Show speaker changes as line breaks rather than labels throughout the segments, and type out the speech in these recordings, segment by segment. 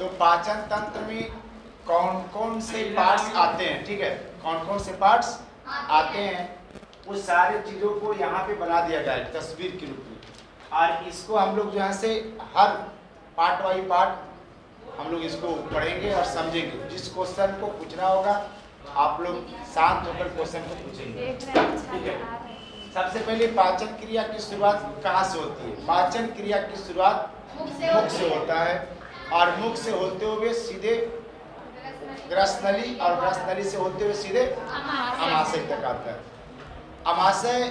तो पाचन तंत्र में कौन कौन से पार्ट्स आते हैं, ठीक है, कौन कौन से पार्ट्स आते हैं, उस सारे चीज़ों को यहाँ पे बना दिया गया है तस्वीर के रूप में। और इसको हम लोग यहाँ से हर पार्ट बाई पार्ट हम लोग इसको पढ़ेंगे और समझेंगे। जिस क्वेश्चन को पूछना होगा आप लोग शांत होकर क्वेश्चन को पूछेंगे, ठीक है। सबसे पहले पाचन क्रिया की शुरुआत कहाँ से होती है? पाचन क्रिया की शुरुआत मुख से होता है और मुख से होते हुए सीधे ग्रसनली और ग्रसनली से होते हुए सीधे अमाशय तक आता है। अमाशय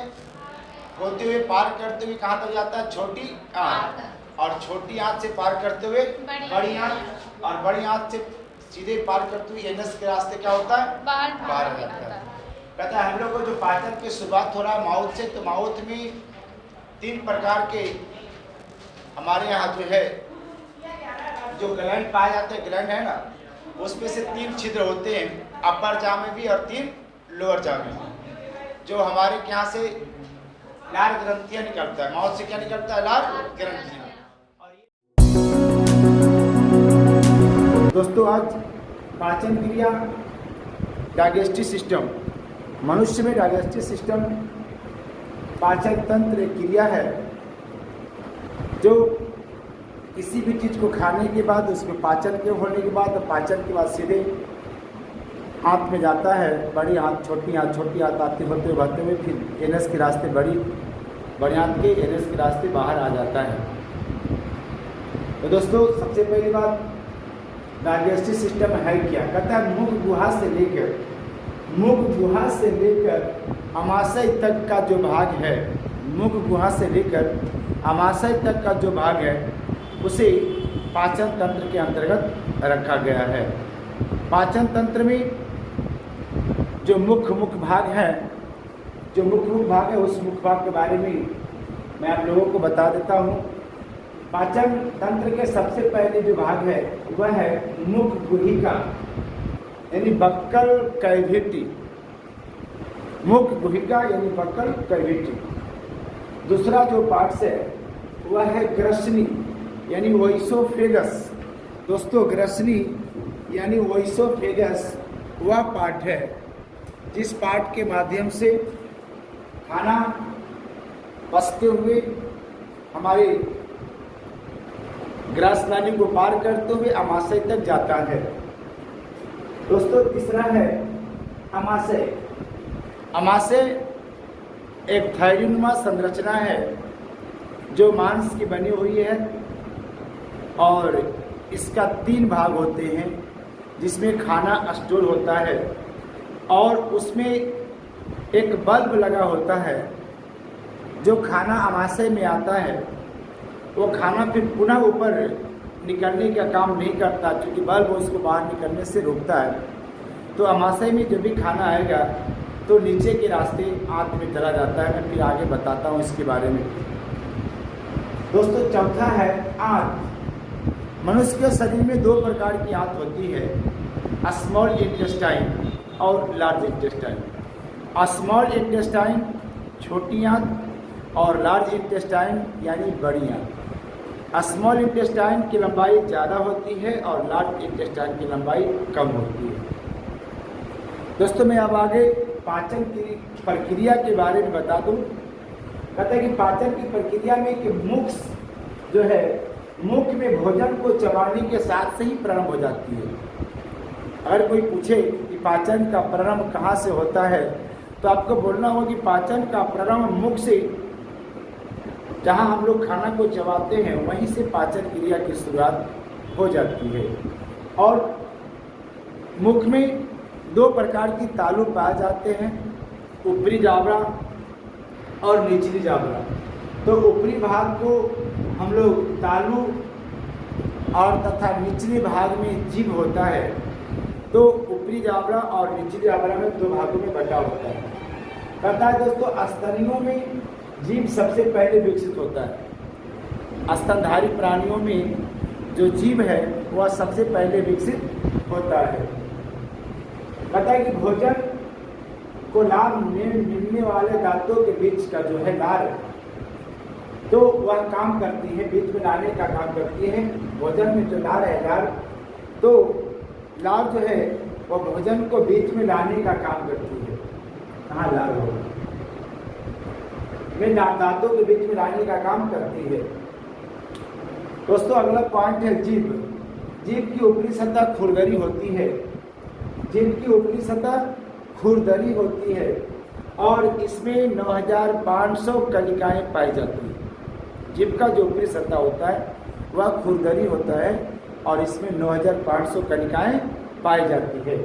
होते हुए पार करते हुए कहाँ तक जाता है? छोटी आंत, और छोटी आंत से पार करते हुए बड़ी आंत, और बड़ी आंत से सीधे पार करते हुए एनस के रास्ते क्या होता है? बाहर आ जाता है। कहता है हम लोग को जो पाचन की शुरुआत हो रहा है माउथ से, तो माउथ में 3 प्रकार के हमारे यहाँ जो है जो ग्लैंड पाए जाते हैं, ग्लैंड है ना, उसमें से 3 छिद्र होते हैं, अपर जाव में भी और 3 लोअर जाव में भी। जो हमारे यहाँ से लार ग्रंथियां निकलता है, माउथ से क्या निकलता है? लार ग्रंथियां। दोस्तों आज पाचन क्रिया, डाइजेस्टिव सिस्टम, मनुष्य में डाइजेस्टिव सिस्टम पाचन तंत्र क्रिया है जो किसी भी चीज़ को खाने के बाद उसको पाचन के होने के बाद, पाचन के बाद सीधे हाथ में जाता है, बड़ी हाथ छोटी हाथ, छोटी हाथ आते होते बढ़ते हुए फिर एनस के रास्ते बड़ी हाथ के एनस के रास्ते बाहर आ जाता है। तो दोस्तों सबसे पहली बात डाइजेस्टिव सिस्टम है क्या? कहता है मुख गुहा से लेकर अमाशय तक का जो भाग है, मुख गुहा से लेकर अमाशय तक का जो भाग है उसे पाचन तंत्र के अंतर्गत रखा गया है। पाचन तंत्र में जो मुख्य भाग है, जो मुख्य भाग है उस मुख्य भाग के बारे में मैं आप लोगों को बता देता हूँ। पाचन तंत्र के सबसे पहले जो भाग है वह है मुख गुहिका यानी बक्कल कैविटी, मुख गुहिका यानी बक्कल कैविटी। दूसरा जो पार्ट है वह है ग्रसनी यानी ओइसोफेगस। दोस्तों ग्रसनी यानी ओइसोफेगस वह पार्ट है जिस पार्ट के माध्यम से खाना पचते हुए हमारे ग्रास नाली को पार करते हुए अमाशय तक जाता है। दोस्तों तीसरा है अमाशय। अमाशय एक थैलीनुमा संरचना है जो मांस की बनी हुई है और इसका 3 भाग होते हैं जिसमें खाना स्टोर होता है और उसमें एक बल्ब लगा होता है। जो खाना अमाशय में आता है वो खाना फिर पुनः ऊपर निकलने का काम नहीं करता क्योंकि बल्ब उसको बाहर निकलने से रोकता है। तो अमाशय में जब भी खाना आएगा तो नीचे के रास्ते आंत में चला जाता है। मैं फिर आगे बताता हूँ इसके बारे में। दोस्तों चौथा है आंत। मनुष्य के शरीर में 2 प्रकार की आंत होती है, स्मॉल इंटेस्टाइन और लार्ज इंटेस्टाइन। स्मॉल इंटेस्टाइन छोटी आंत और लार्ज इंटेस्टाइन यानी बड़ी आंत। स्मॉल इंटेस्टाइन की लंबाई ज़्यादा होती है और लार्ज इंटेस्टाइन की लंबाई कम होती है। दोस्तों मैं अब आगे पाचन की प्रक्रिया के बारे में बता दूं। कहते हैं कि पाचन की प्रक्रिया में कि मुख जो है, मुख में भोजन को चबाने के साथ से ही प्रारंभ हो जाती है। अगर कोई पूछे कि पाचन का प्रारंभ कहाँ से होता है तो आपको बोलना होगा कि पाचन का प्रारंभ मुख से, जहाँ हम लोग खाना को चबाते हैं वहीं से पाचन क्रिया की शुरुआत हो जाती है। और मुख में 2 प्रकार की तालु पाए जाते हैं, ऊपरी जावड़ा और निचली जावड़ा। तो ऊपरी भाग को हम लोग तालु और तथा निचले भाग में जीभ होता है। तो ऊपरी जावड़ा और निचली जावड़ा में 2 भागों में बटा होता है। कहता है दोस्तों स्तनियों में जीभ सबसे पहले विकसित होता है। स्तनधारी प्राणियों में जो जीभ है वह सबसे पहले विकसित होता है। कहता है कि भोजन को लाभ मिलने वाले दांतों के बीच का जो है लार, तो वह काम करती है, बीच में लाने का काम करती है। भोजन में जो लार है, लार तो लार जो है वो भोजन को बीच में लाने का काम करती है। कहाँ लार हो में दांतों के बीच में लाने का काम करती है। दोस्तों अगला पॉइंट है जीभ। जीभ की ऊपरी सतह खुरदरी होती है। जीभ की ऊपरी सतह खुरदरी होती है और इसमें 9500 कलिकाएं पाई जाती हैं। जीभ का जो ऊपरी सतह होता है वह खुरदरी होता है और इसमें 9500 कलिकाएं पाई जाती है।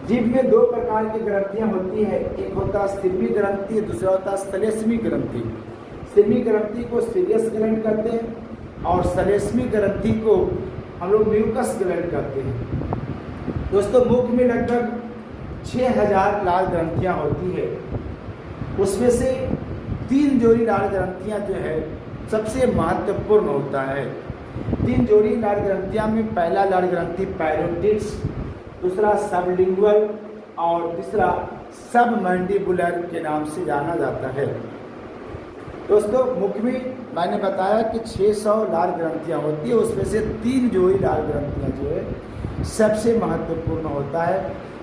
जीभ में दो प्रकार की ग्रंथियां होती है, एक होता है सिरमी ग्रंथि, दूसरा होता है श्लेष्मी ग्रंथि। सिरमी ग्रंथि को सीरियस ग्लैंड कहते हैं और श्लेष्मी ग्रंथि को हम लोग म्यूकस ग्लैंड कहते हैं। दोस्तों मुख में लगभग 6000 लाल ग्रंथियां होती है। उसमें से 3 जोड़ी लाल ग्रंथियां जो है सबसे महत्वपूर्ण होता है। 3 जोड़ी लाल ग्रंथियां में पहला लाल ग्रंथि पैरोटिड्स, दूसरा सबलिंगुअल और तीसरा सबमैंडिबुलर के नाम से जाना जाता है। दोस्तों मुख में मैंने बताया कि 600 लाल ग्रंथियां होती है, उसमें से 3 जोड़ी लाल ग्रंथियां जो है सबसे महत्वपूर्ण होता है।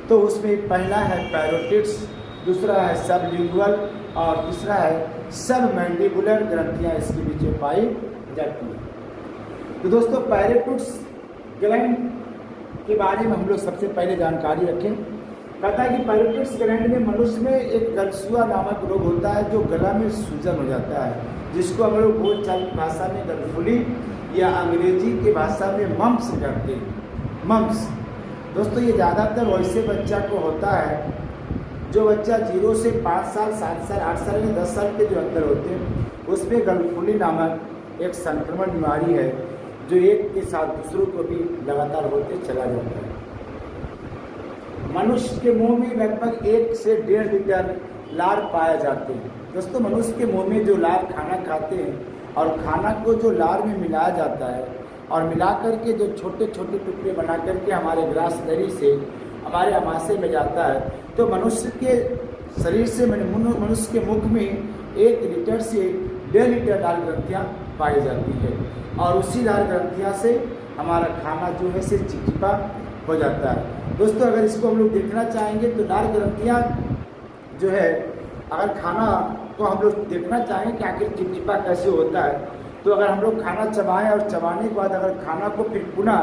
तो उसमें पहला है पैरोटिड्स, दूसरा है सबलिंगुअल और तीसरा है सबमैंडिबुलर ग्रंथियां इसके बीच में पाई जाती है। तो दोस्तों पैरोटिड्स ग्लैंड के बारे में हम लोग सबसे पहले जानकारी रखें। कहता है कि पैरोटिड्स ग्लैंड में मनुष्य में एक गलसुआ नामक रोग होता है जो गला में सूजन हो जाता है, जिसको हम लोग बोलचाल की भाषा में गलफुली या अंग्रेजी की भाषा में मम्स कहते हैं। मम्स दोस्तों ये ज़्यादातर वैसे बच्चा को होता है जो बच्चा 0 से 5 साल, 7 साल, 8 साल या 10 साल के जो अंदर होते हैं, उसमें गलफुली नामक एक संक्रमण बीमारी है जो एक के साथ दूसरों को भी लगातार होते चला जाता है। मनुष्य के मुंह में लगभग 1 से 1.5 लीटर लार पाए जाते हैं। दोस्तों मनुष्य के मुंह में जो लार खाना खाते हैं और खाना को जो लार में मिलाया जाता है और मिला करके जो छोटे छोटे टुकड़े बना करके हमारे ग्रासनली से हमारे आमाशय में जाता है, तो मनुष्य के शरीर से मनुष्य के मुख में 1 लीटर से 1.5 लीटर लाल ग्रंथियाँ पाई जाती है और उसी लाल ग्रंथियाँ से हमारा खाना जो है से चिपचिपा हो जाता है। दोस्तों अगर इसको हम लोग देखना चाहेंगे तो लाल ग्रंथियाँ जो है अगर खाना को हम लोग देखना चाहें कि आखिर चिपचिपा कैसे होता है, तो अगर हम लोग खाना चबाएं और चबाने के बाद अगर खाना को फिर पुनः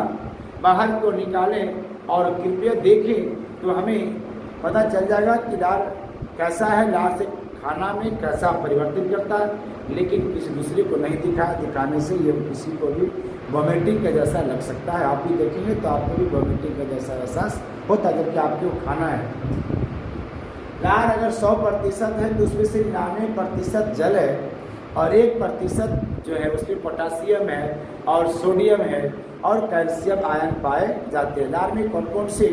बाहर को निकालें और कृपया देखें तो हमें पता चल जाएगा कि लार कैसा है, लार से खाना में कैसा परिवर्तन करता है। लेकिन किसी दूसरे को नहीं दिखाने से ये किसी को भी वॉमिटिंग का जैसा लग सकता है। आप भी देखेंगे तो आपको भी वॉमिटिंग का जैसा एहसास होता है जबकि आपको खाना है। लार अगर 100% है तो उसमें से 99% जल है और 1% जो है उसमें पोटासियम है और सोडियम है और कैल्शियम आयन पाए जाते हैं। लार में कौन कौन से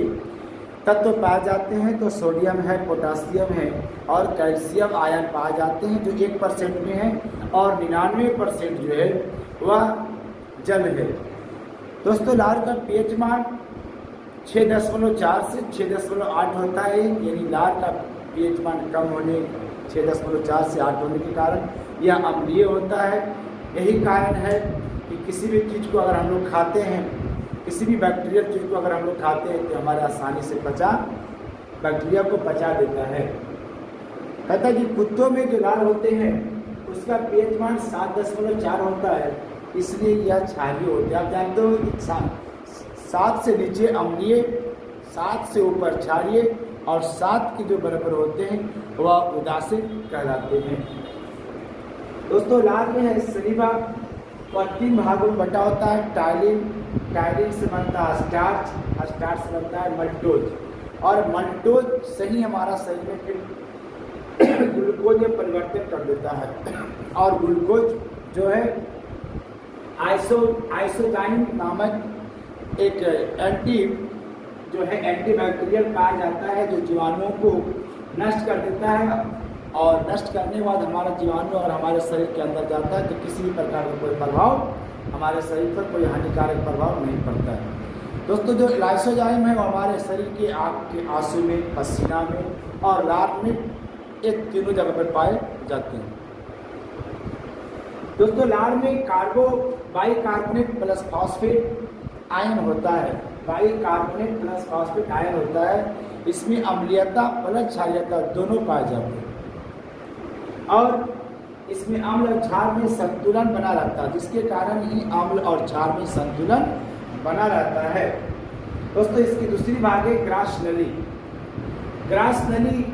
तत्व पाए जाते हैं तो सोडियम है, पोटासियम है और कैल्शियम आयन पाए जाते हैं जो 1% में है और 99% जो है वह जल है। दोस्तों लार का पीएच मान 6.4 से 6.8 होता है, यानी लार का पीएच मान कम होने 6.4 से 8 होने के कारण यह अम्लीय होता है। यही कारण है कि किसी भी चीज़ को अगर हम लोग खाते हैं, किसी भी बैक्टीरियल चीज़ को अगर हम लोग खाते हैं तो हमारे आसानी से बैक्टीरिया को पचा देता है। कहता है कि कुत्तों में जो लार होते हैं उसका पीएच मान 7.4 होता है, इसलिए यह क्षारीय होते हैं। आप जानते हो कि 7 से नीचे अम्लीय, 7 से ऊपर क्षारीय और 7 के जो बराबर होते हैं वह उदासीन कहलाते हैं। दोस्तों लार में है सलीवा और 3 भागों में बटा होता है। टाइलिन से बनता है स्टार्च, स्टार्च से बनता है मल्टोज और मल्टोज से ही हमारा शरीर में फिर ग्लूकोज में परिवर्तन कर देता है और ग्लूकोज जो है आइसोजाइम नामक एक एंटीबैक्टीरियल पाया जाता है जो जीवाणुओं को नष्ट कर देता है और नष्ट करने के बाद हमारा जीवाणु और हमारे शरीर के अंदर जाता है तो किसी भी प्रकार का कोई प्रभाव हमारे शरीर पर कोई हानिकारक प्रभाव नहीं पड़ता है। दोस्तों जो लाइसोजाइम है वो हमारे शरीर के आँख के आंसू में, पसीना में और लार में एक तीनों जगह पर पाए जाते हैं। दोस्तों लार में बाइकार्बोनेट प्लस फॉस्फेट आयन होता है, बाइकार्बोनेट प्लस फॉस्फेट आयन होता है। इसमें अम्लीयता प्लस क्षारीयता दोनों पाए जाते हैं और इसमें अम्ल और क्षार में संतुलन बना रहता है, जिसके कारण ही अम्ल और क्षार में संतुलन बना रहता है। दोस्तों इसकी दूसरी भाग है ग्रास नली। ग्रास नली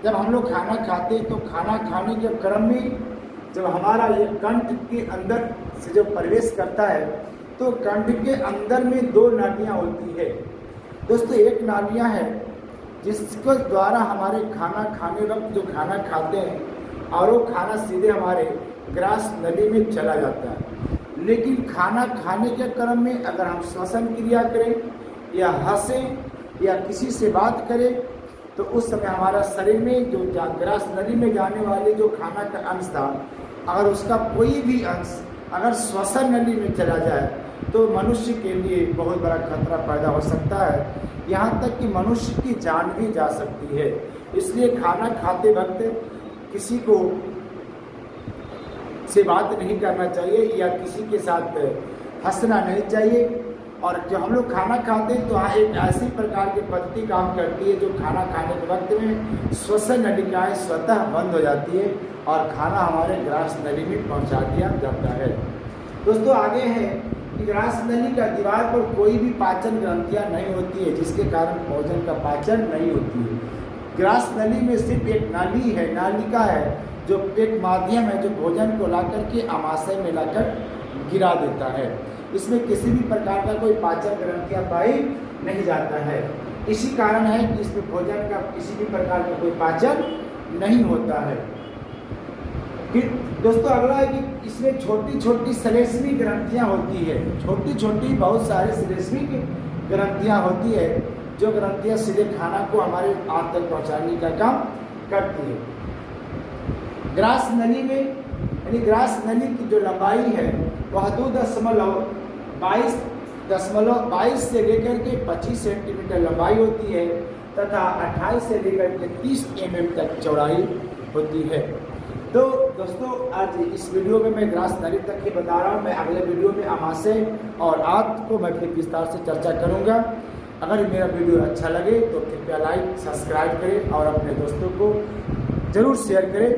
जब हम लोग खाना खाते हैं तो खाना खाने के क्रम में जब हमारा ये कंठ के अंदर से जब प्रवेश करता है तो कंठ के अंदर में दो नालियाँ होती है। दोस्तों एक नालियाँ है जिसके द्वारा हमारे खाना खाने वक्त जो खाना खाते हैं और वो खाना सीधे हमारे ग्रास नली में चला जाता है। लेकिन खाना खाने के क्रम में अगर हम श्वसन क्रिया करें या हंसें या किसी से बात करें तो उस समय हमारा शरीर में जो ग्रास नली में जाने वाले जो खाना का अंश था, अगर उसका कोई भी अंश अगर श्वसन नली में चला जाए तो मनुष्य के लिए बहुत बड़ा खतरा पैदा हो सकता है, यहाँ तक कि मनुष्य की जान भी जा सकती है। इसलिए खाना खाते वक्त किसी को से बात नहीं करना चाहिए या किसी के साथ हंसना नहीं चाहिए। और जब हम लोग खाना खाते हैं तो वहाँ एक ऐसी प्रकार की पद्धति काम करती है जो खाना खाने के वक्त में श्वसन नलिकाएँ स्वतः बंद हो जाती है और खाना हमारे ग्रास नली में पहुँचा दिया जाता है। दोस्तों आगे है कि ग्रास नली का दीवार पर कोई भी पाचन ग्रंथियाँ नहीं होती है, जिसके कारण भोजन का पाचन नहीं होती है। ग्रास नली में सिर्फ एक नाली है, नालिका है, जो एक माध्यम है जो भोजन को ला करके आमाशय में लाकर गिरा देता है। इसमें किसी भी प्रकार का कोई पाचन ग्रंथियाँ पाई नहीं जाता है। इसी कारण है कि इसमें भोजन का किसी भी प्रकार का कोई पाचन नहीं होता है। फिर दोस्तों अगला है कि इसमें छोटी छोटी श्लेष्मी ग्रंथियाँ होती है, छोटी छोटी बहुत सारी श्लेष्मी ग्रंथियाँ होती है जो ग्रंथियाँ सीधे खाना को हमारे आंत तक पहुँचाने का काम करती है। ग्रास नली में यानी ग्रास नली की जो लंबाई है वह 2.22 से लेकर के 25 सेंटीमीटर लंबाई होती है तथा 28 से लेकर के 30 mm तक चौड़ाई होती है। तो दोस्तों आज इस वीडियो में मैं ग्रास नली तक ही बता रहा हूँ। मैं अगले वीडियो में आमाशय और आंत को मैं फिर विस्तार से चर्चा करूँगा। अगर मेरा वीडियो अच्छा लगे तो कृपया लाइक सब्सक्राइब करें और अपने दोस्तों को ज़रूर शेयर करें।